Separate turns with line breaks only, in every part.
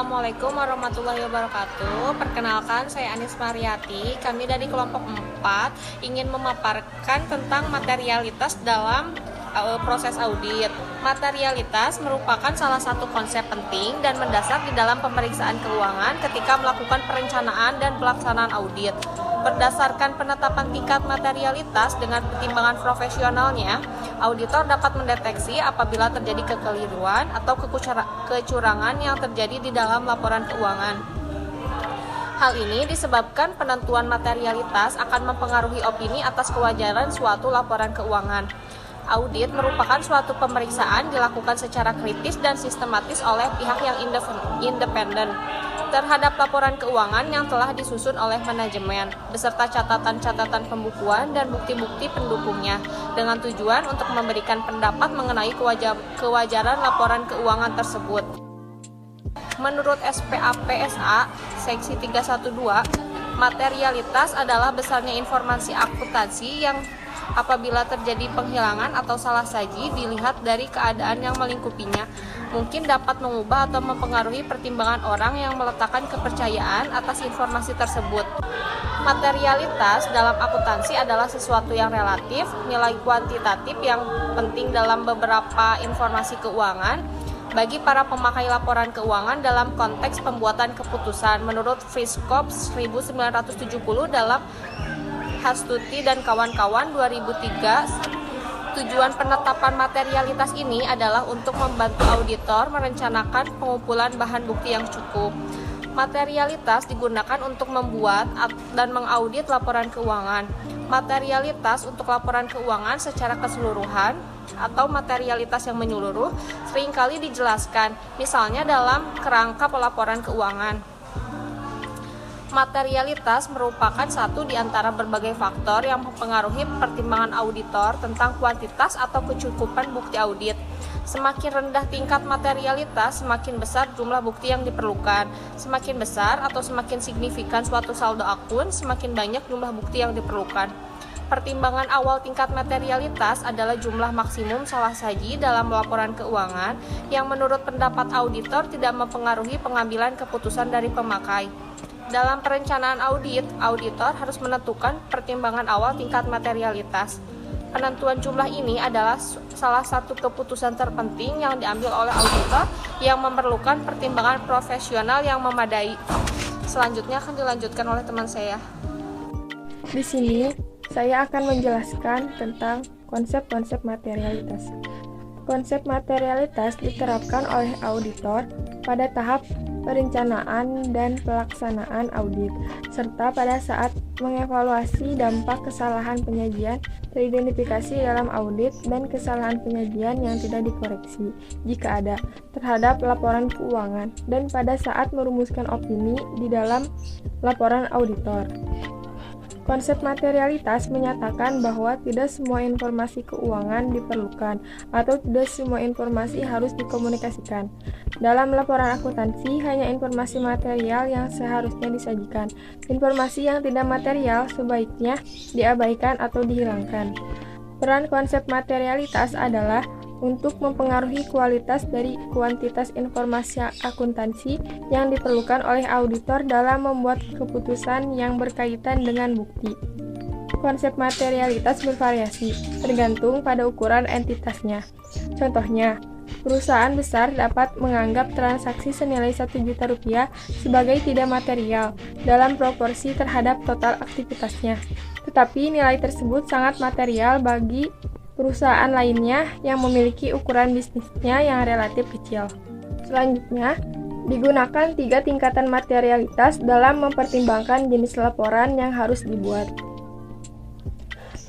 Assalamualaikum warahmatullahi wabarakatuh. Perkenalkan, saya Anis Mariati. Kami dari kelompok 4 ingin memaparkan tentang materialitas dalam proses audit. Materialitas merupakan salah satu konsep penting dan mendasar di dalam pemeriksaan keuangan ketika melakukan perencanaan dan pelaksanaan audit. Berdasarkan penetapan tingkat materialitas dengan pertimbangan profesionalnya, auditor dapat mendeteksi apabila terjadi kekeliruan atau kecurangan yang terjadi di dalam laporan keuangan. Hal ini disebabkan penentuan materialitas akan mempengaruhi opini atas kewajaran suatu laporan keuangan. Audit merupakan suatu pemeriksaan dilakukan secara kritis dan sistematis oleh pihak yang independen terhadap laporan keuangan yang telah disusun oleh manajemen, beserta catatan-catatan pembukuan dan bukti-bukti pendukungnya, dengan tujuan untuk memberikan pendapat mengenai kewajaran laporan keuangan tersebut. Menurut SPAPSA, Seksi 312, materialitas adalah besarnya informasi akuntansi yang apabila terjadi penghilangan atau salah saji dilihat dari keadaan yang melingkupinya, mungkin dapat mengubah atau mempengaruhi pertimbangan orang yang meletakkan kepercayaan atas informasi tersebut. Materialitas dalam akuntansi adalah sesuatu yang relatif, nilai kuantitatif yang penting dalam beberapa informasi keuangan bagi para pemakai laporan keuangan dalam konteks pembuatan keputusan. Menurut Friskop 1970 dalam Hastuti dan kawan-kawan 2003, tujuan penetapan materialitas ini adalah untuk membantu auditor merencanakan pengumpulan bahan bukti yang cukup. Materialitas digunakan untuk membuat dan mengaudit laporan keuangan. Materialitas untuk laporan keuangan secara keseluruhan atau materialitas yang menyeluruh seringkali dijelaskan, misalnya dalam kerangka pelaporan keuangan. Materialitas merupakan satu di antara berbagai faktor yang mempengaruhi pertimbangan auditor tentang kuantitas atau kecukupan bukti audit. Semakin rendah tingkat materialitas, semakin besar jumlah bukti yang diperlukan. Semakin besar atau semakin signifikan suatu saldo akun, semakin banyak jumlah bukti yang diperlukan. Pertimbangan awal tingkat materialitas adalah jumlah maksimum salah saji dalam laporan keuangan yang menurut pendapat auditor tidak mempengaruhi pengambilan keputusan dari pemakai. Dalam perencanaan audit, auditor harus menentukan pertimbangan awal tingkat materialitas. Penentuan jumlah ini adalah salah satu keputusan terpenting yang diambil oleh auditor yang memerlukan pertimbangan profesional yang memadai. Selanjutnya akan dilanjutkan oleh teman saya.
Di sini, saya akan menjelaskan tentang konsep-konsep materialitas. Konsep materialitas diterapkan oleh auditor pada tahap perencanaan dan pelaksanaan audit, serta pada saat mengevaluasi dampak kesalahan penyajian teridentifikasi dalam audit dan kesalahan penyajian yang tidak dikoreksi, jika ada, terhadap laporan keuangan, dan pada saat merumuskan opini di dalam laporan auditor. Konsep materialitas menyatakan bahwa tidak semua informasi keuangan diperlukan atau tidak semua informasi harus dikomunikasikan. Dalam laporan akuntansi, hanya informasi material yang seharusnya disajikan. Informasi yang tidak material sebaiknya diabaikan atau dihilangkan. Peran konsep materialitas adalah untuk mempengaruhi kualitas dari kuantitas informasi akuntansi yang diperlukan oleh auditor dalam membuat keputusan yang berkaitan dengan bukti. Konsep materialitas bervariasi, tergantung pada ukuran entitasnya. Contohnya, perusahaan besar dapat menganggap transaksi senilai 1 juta rupiah sebagai tidak material dalam proporsi terhadap total aktivitasnya. Tetapi nilai tersebut sangat material bagi perusahaan lainnya yang memiliki ukuran bisnisnya yang relatif kecil. Selanjutnya, digunakan 3 tingkatan materialitas dalam mempertimbangkan jenis laporan yang harus dibuat.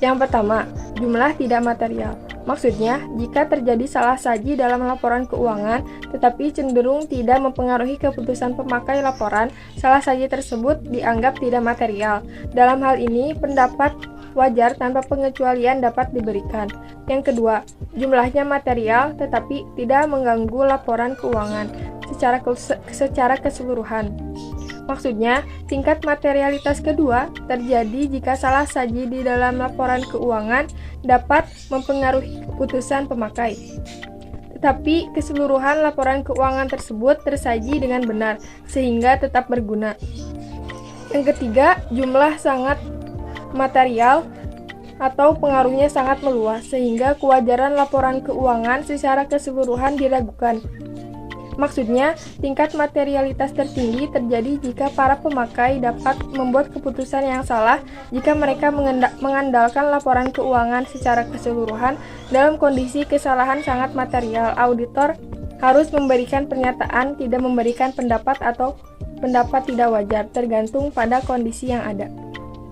Yang pertama, jumlah tidak material. Maksudnya, jika terjadi salah saji dalam laporan keuangan, tetapi cenderung tidak mempengaruhi keputusan pemakai laporan, salah saji tersebut dianggap tidak material. Dalam hal ini, pendapat wajar tanpa pengecualian dapat diberikan. Yang kedua, jumlahnya material tetapi tidak mengganggu laporan keuangan secara keseluruhan. Maksudnya, tingkat materialitas kedua terjadi jika salah saji di dalam laporan keuangan dapat mempengaruhi keputusan pemakai. tetapi keseluruhan laporan keuangan tersebut tersaji dengan benar, sehingga tetap berguna. Yang ketiga, jumlah sangat material atau pengaruhnya sangat meluas, sehingga kewajaran laporan keuangan secara keseluruhan diragukan. Maksudnya, tingkat materialitas tertinggi terjadi jika para pemakai dapat membuat keputusan yang salah jika mereka mengandalkan laporan keuangan secara keseluruhan dalam kondisi kesalahan sangat material. Auditor harus memberikan pernyataan, tidak memberikan pendapat atau pendapat tidak wajar, tergantung pada kondisi yang ada.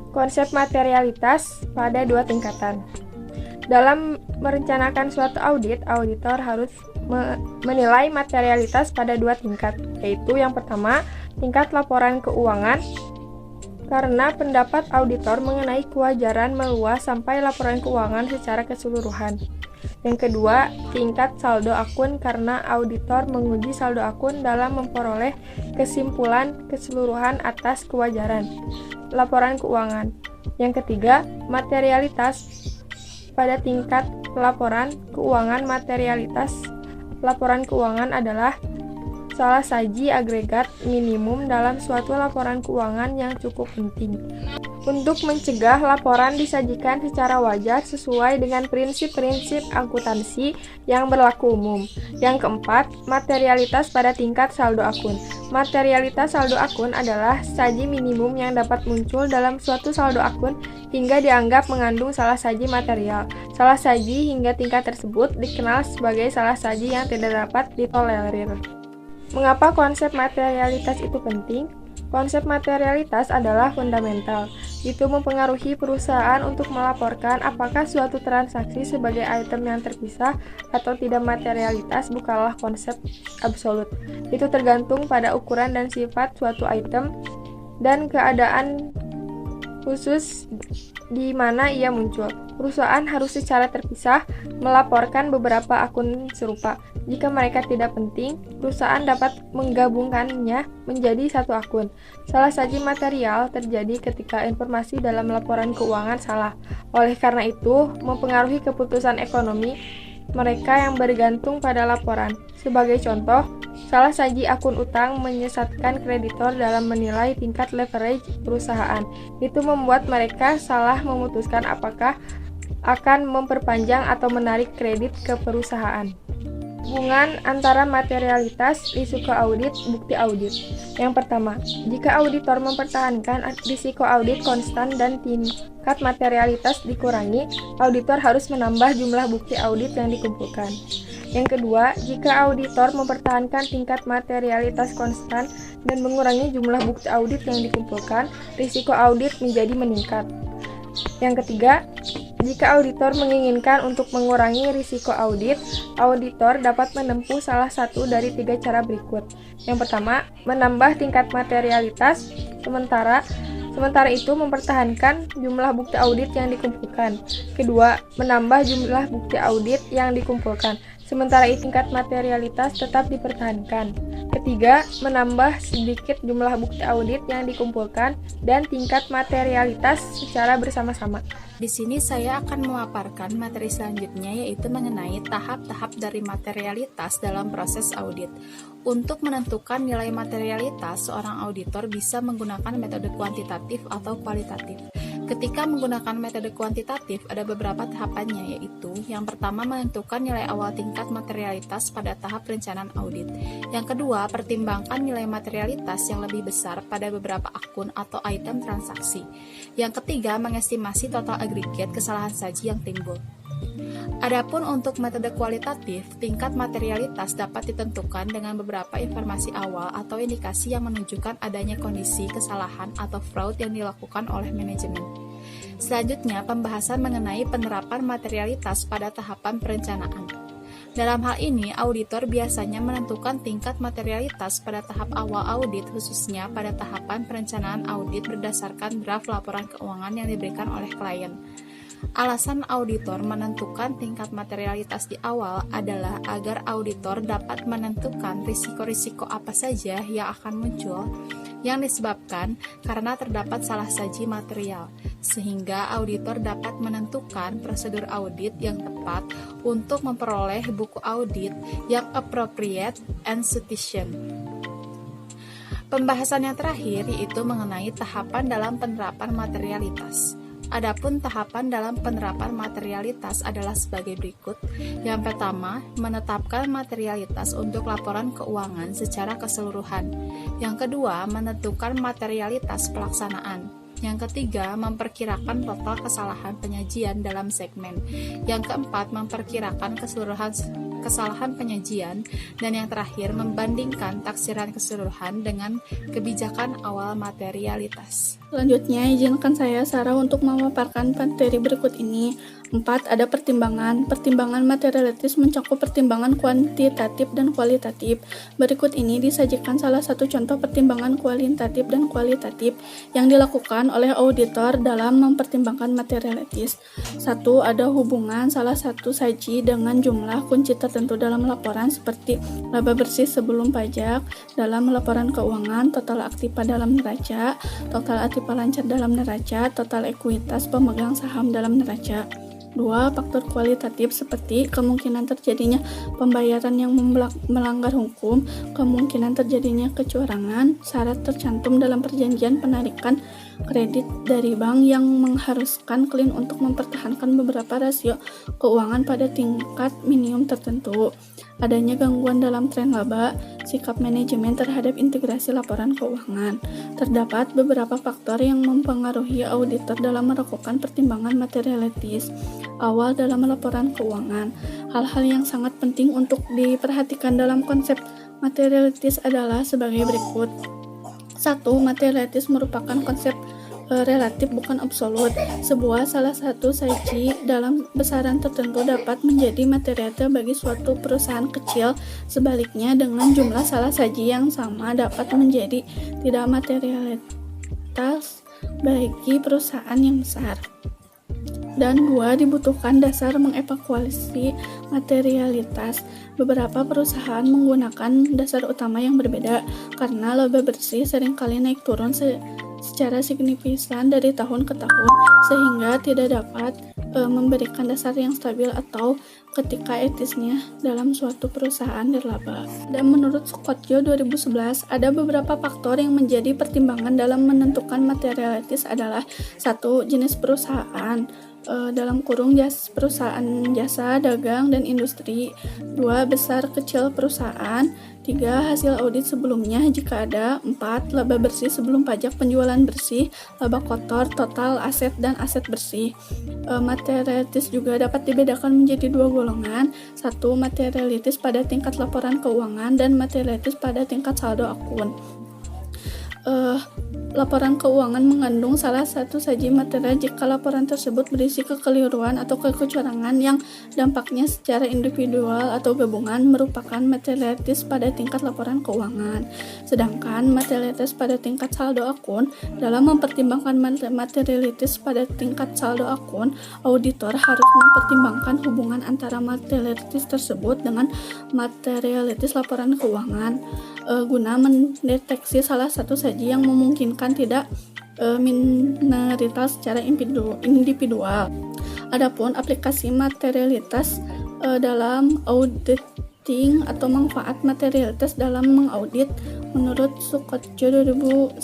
Konsep materialitas pada dua tingkatan. Dalam merencanakan suatu audit, auditor harus menilai materialitas pada dua tingkat, yaitu yang pertama, tingkat laporan keuangan, karena pendapat auditor mengenai kewajaran meluas sampai laporan keuangan secara keseluruhan. Yang kedua, tingkat saldo akun, karena auditor menguji saldo akun dalam memperoleh kesimpulan keseluruhan atas kewajaran laporan keuangan. Yang ketiga, materialitas pada tingkat laporan keuangan. Materialitas laporan keuangan adalah salah saji agregat minimum dalam suatu laporan keuangan yang cukup penting untuk mencegah laporan disajikan secara wajar sesuai dengan prinsip-prinsip akuntansi yang berlaku umum. Yang keempat, materialitas pada tingkat saldo akun. Materialitas saldo akun adalah saji minimum yang dapat muncul dalam suatu saldo akun hingga dianggap mengandung salah saji material. Salah saji hingga tingkat tersebut dikenal sebagai salah saji yang tidak dapat ditolerir. Mengapa konsep materialitas itu penting? Konsep materialitas adalah fundamental. Itu mempengaruhi perusahaan untuk melaporkan apakah suatu transaksi sebagai item yang terpisah atau tidak. Materialitas bukanlah konsep absolut. Itu tergantung pada ukuran dan sifat suatu item dan keadaan khusus di mana ia muncul. Perusahaan harus secara terpisah melaporkan beberapa akun serupa. Jika mereka tidak penting, perusahaan dapat menggabungkannya menjadi satu akun. Salah saji material terjadi ketika informasi dalam laporan keuangan salah. Oleh karena itu, mempengaruhi keputusan ekonomi mereka yang bergantung pada laporan. Sebagai contoh, salah saji akun utang menyesatkan kreditor dalam menilai tingkat leverage perusahaan. Itu membuat mereka salah memutuskan apakah akan memperpanjang atau menarik kredit ke perusahaan. Hubungan antara materialitas, risiko audit, bukti audit. Yang pertama, jika auditor mempertahankan risiko audit konstan dan tingkat materialitas dikurangi, auditor harus menambah jumlah bukti audit yang dikumpulkan. Yang kedua, jika auditor mempertahankan tingkat materialitas konstan dan mengurangi jumlah bukti audit yang dikumpulkan, risiko audit menjadi meningkat. Yang ketiga, jika auditor menginginkan untuk mengurangi risiko audit, auditor dapat menempuh salah satu dari 3 cara berikut. Yang pertama, menambah tingkat materialitas, sementara itu mempertahankan jumlah bukti audit yang dikumpulkan. Kedua, menambah jumlah bukti audit yang dikumpulkan, sementara itu tingkat materialitas tetap dipertahankan. Ketiga, menambah sedikit jumlah bukti audit yang dikumpulkan dan tingkat materialitas secara bersama-sama.
Di sini saya akan memaparkan materi selanjutnya, yaitu mengenai tahap-tahap dari materialitas dalam proses audit. Untuk menentukan nilai materialitas, seorang auditor bisa menggunakan metode kuantitatif atau kualitatif. Ketika menggunakan metode kuantitatif, ada beberapa tahapannya, yaitu yang pertama, menentukan nilai awal tingkat materialitas pada tahap perencanaan audit. Yang kedua, pertimbangkan nilai materialitas yang lebih besar pada beberapa akun atau item transaksi. Yang ketiga, mengestimasi total agregat kesalahan saji yang timbul. Adapun untuk metode kualitatif, tingkat materialitas dapat ditentukan dengan beberapa informasi awal atau indikasi yang menunjukkan adanya kondisi kesalahan atau fraud yang dilakukan oleh manajemen. Selanjutnya, pembahasan mengenai penerapan materialitas pada tahapan perencanaan. Dalam hal ini, auditor biasanya menentukan tingkat materialitas pada tahap awal audit, khususnya pada tahapan perencanaan audit berdasarkan draft laporan keuangan yang diberikan oleh klien. Alasan auditor menentukan tingkat materialitas di awal adalah agar auditor dapat menentukan risiko-risiko apa saja yang akan muncul yang disebabkan karena terdapat salah saji material, sehingga auditor dapat menentukan prosedur audit yang tepat untuk memperoleh buku audit yang appropriate and sufficient. Pembahasan yang terakhir yaitu mengenai tahapan dalam penerapan materialitas. Adapun tahapan dalam penerapan materialitas adalah sebagai berikut. Yang pertama, menetapkan materialitas untuk laporan keuangan secara keseluruhan. Yang kedua, menentukan materialitas pelaksanaan. Yang ketiga, memperkirakan total kesalahan penyajian dalam segmen. Yang keempat, memperkirakan keseluruhan kesalahan penyajian. Dan yang terakhir, membandingkan taksiran keseluruhan dengan kebijakan awal materialitas.
Selanjutnya, izinkan saya Sarah untuk memaparkan materi berikut ini. 4. Ada pertimbangan. Pertimbangan materialitas mencakup pertimbangan kuantitatif dan kualitatif. Berikut ini disajikan salah satu contoh pertimbangan kualitatif dan kualitatif yang dilakukan oleh auditor dalam mempertimbangkan materialitas. 1. Ada hubungan salah satu saji dengan jumlah kunci tertentu dalam laporan seperti laba bersih sebelum pajak dalam laporan keuangan, total aktiva dalam neraca, total aktiva lancar dalam neraca, total ekuitas pemegang saham dalam neraca. 2. Faktor kualitatif seperti kemungkinan terjadinya pembayaran yang melanggar hukum, kemungkinan terjadinya kecurangan, syarat tercantum dalam perjanjian penarikan kredit dari bank yang mengharuskan klien untuk mempertahankan beberapa rasio keuangan pada tingkat minimum tertentu, adanya gangguan dalam tren laba, sikap manajemen terhadap integrasi laporan keuangan. Terdapat beberapa faktor yang mempengaruhi auditor dalam melakukan pertimbangan materialitas awal dalam laporan keuangan. Hal-hal yang sangat penting untuk diperhatikan dalam konsep materialitas adalah sebagai berikut. 1. Materialitas merupakan konsep relatif bukan absolut. Sebuah salah satu saji dalam besaran tertentu dapat menjadi materialitas bagi suatu perusahaan kecil. Sebaliknya, dengan jumlah salah saji yang sama dapat menjadi tidak materialitas bagi perusahaan yang besar. Dan 2. Dibutuhkan dasar mengevaluasi materialitas. Beberapa perusahaan menggunakan dasar utama yang berbeda karena laba bersih seringkali naik turun secara signifikan dari tahun ke tahun, sehingga tidak dapat memberikan dasar yang stabil atau ketika etisnya dalam suatu perusahaan nirlaba. Dan menurut Skotjo 2011, ada beberapa faktor yang menjadi pertimbangan dalam menentukan materialitas adalah 1. Jenis perusahaan, dalam kurung perusahaan jasa, dagang, dan industri. 2. Besar kecil perusahaan. 3. Hasil audit sebelumnya jika ada. 4. Laba bersih sebelum pajak penjualan bersih, laba kotor, total aset, dan aset bersih. Materialitas juga dapat dibedakan menjadi 2 golongan. 1. Materialitas pada tingkat laporan keuangan dan materialitas pada tingkat saldo akun. Laporan keuangan mengandung salah satu saji material jika laporan tersebut berisi kekeliruan atau kecurangan yang dampaknya secara individual atau gabungan merupakan materialitas pada tingkat laporan keuangan. Sedangkan materialitas pada tingkat saldo akun, dalam mempertimbangkan materialitas pada tingkat saldo akun, auditor harus mempertimbangkan hubungan antara materialitas tersebut dengan materialitas laporan keuangan guna mendeteksi salah satu saji yang memungkinkan tidak minoritas secara individual. Adapun aplikasi materialitas dalam auditing atau manfaat materialitas dalam mengaudit, menurut Skotjo 2011,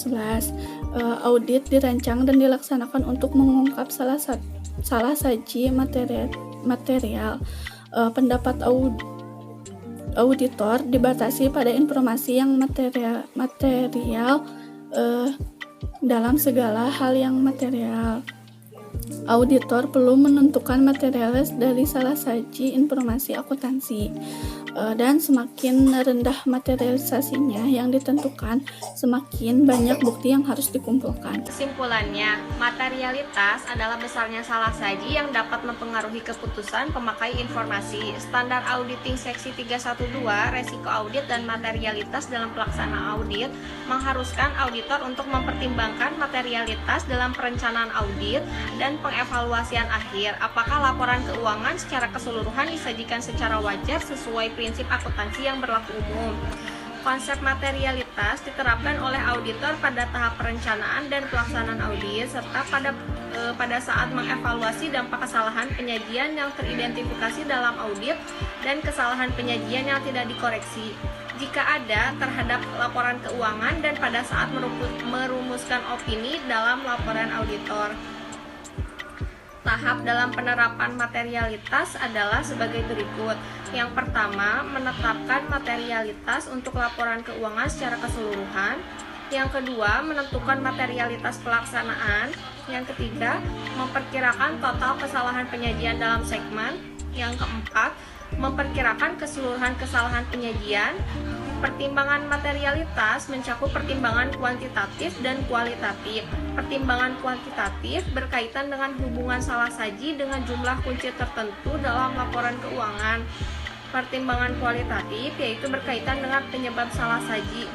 audit dirancang dan dilaksanakan untuk mengungkap salah saji material. Pendapat auditor dibatasi pada informasi yang material dalam segala hal yang material. Auditor perlu menentukan materialitas dari salah saji informasi akuntansi. dan semakin rendah materialisasinya yang ditentukan, semakin banyak bukti yang harus dikumpulkan.
Kesimpulannya, materialitas adalah besarnya salah saji yang dapat mempengaruhi keputusan pemakai informasi. Standar auditing seksi 312, resiko audit dan materialitas dalam pelaksanaan audit, mengharuskan auditor untuk mempertimbangkan materialitas dalam perencanaan audit dan pengevaluasian akhir. Apakah laporan keuangan secara keseluruhan disajikan secara wajar sesuai prinsip akuntansi yang berlaku umum. Konsep materialitas diterapkan oleh auditor pada tahap perencanaan dan pelaksanaan audit serta pada saat mengevaluasi dampak kesalahan penyajian yang teridentifikasi dalam audit dan kesalahan penyajian yang tidak dikoreksi jika ada terhadap laporan keuangan dan pada saat merumuskan opini dalam laporan auditor. Tahap dalam penerapan materialitas adalah sebagai berikut. Yang pertama, menetapkan materialitas untuk laporan keuangan secara keseluruhan. Yang kedua, menentukan materialitas pelaksanaan. Yang ketiga, memperkirakan total kesalahan penyajian dalam segmen. Yang keempat, memperkirakan keseluruhan kesalahan penyajian. Pertimbangan materialitas mencakup pertimbangan kuantitatif dan kualitatif. Pertimbangan kuantitatif berkaitan dengan hubungan salah saji dengan jumlah kunci tertentu dalam laporan keuangan. Pertimbangan kualitatif yaitu berkaitan dengan penyebab salah saji.